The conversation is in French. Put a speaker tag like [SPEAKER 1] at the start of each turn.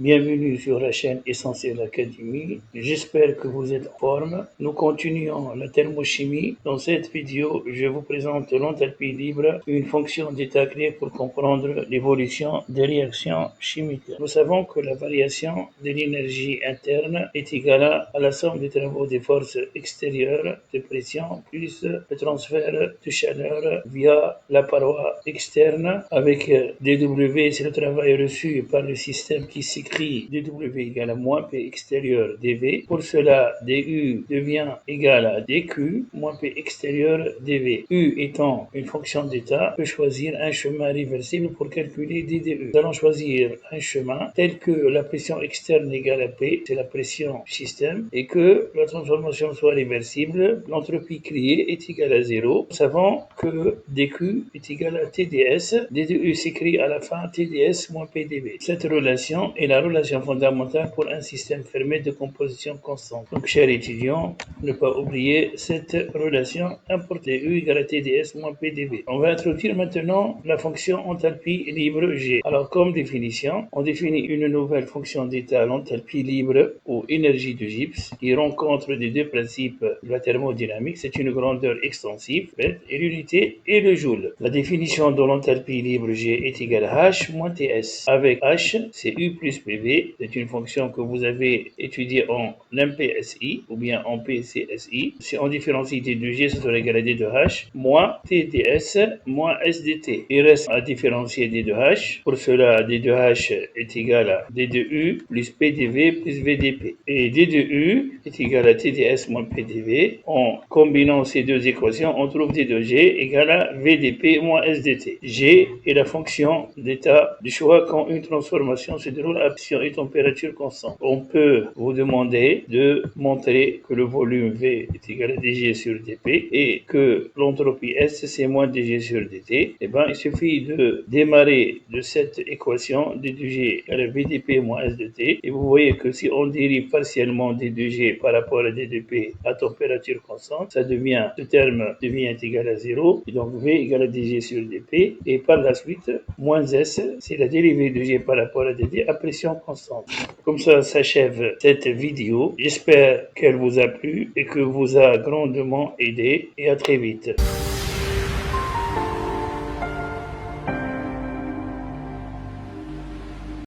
[SPEAKER 1] Bienvenue sur la chaîne Essentielle Académie. J'espère que vous êtes en forme. Nous continuons la thermochimie. Dans cette vidéo, je vous présente l'enthalpie libre, une fonction d'état clé pour comprendre l'évolution des réactions chimiques. Nous savons que la variation de l'énergie interne est égale à la somme des travaux des forces extérieures de pression plus le transfert de chaleur via la paroi externe avec dW, c'est le travail reçu par le système qui s'écrit dW égale à moins P extérieur dV. Pour cela, dU devient égal à dQ moins P extérieur dV. U étant une fonction d'état, peut choisir un chemin réversible pour calculer dDU. Nous allons choisir un chemin tel que la pression externe égale à P, c'est la pression du système, et que la transformation soit réversible. L'entropie créée est égale à 0. Nous savons que dQ est égal à TdS. dDU s'écrit à la fin TdS moins PdV. Cette relation est la relation fondamentale pour un système fermé de composition constante. Donc, chers étudiants, ne pas oublier cette relation importée U égale à TdS moins PdV. On va introduire maintenant la fonction enthalpie libre G. Alors, comme définition, on définit une nouvelle fonction d'état, l'enthalpie libre ou énergie de Gibbs, qui rencontre les deux principes de la thermodynamique. C'est une grandeur extensive, et l'unité est le joule. La définition de l'enthalpie libre G est égale à H moins TS. Avec H, c'est U plus PV. C'est une fonction que vous avez étudiée en MPSI ou bien en PCSI. Si on différencie D2G, ça sera égal à D2H moins TdS moins SDT. Il reste à différencier D2H. Pour cela, D2H est égal à D2U plus PDV plus VDP. Et D2U est égal à TdS moins PDV. En combinant ces deux équations, on trouve D2G égal à VDP moins SDT. G est la fonction d'état du choix quand une transformation se déroule à pression et température constante. On peut vous demander de montrer que le volume V est égal à dG sur dP et que l'entropie S c'est moins dG sur dt. Eh bien, il suffit de démarrer de cette équation d2G égale à VDP moins SDT et vous voyez que si on dérive partiellement d2G par rapport à d2P à température constante, ce terme devient égal à 0 et donc V égale à dG sur dP et par la suite moins S c'est la dérivée de G par rapport à dt à pression constante. Comme ça s'achève cette vidéo. J'espère qu'elle vous a plu et que vous a grandement aidé et à très vite.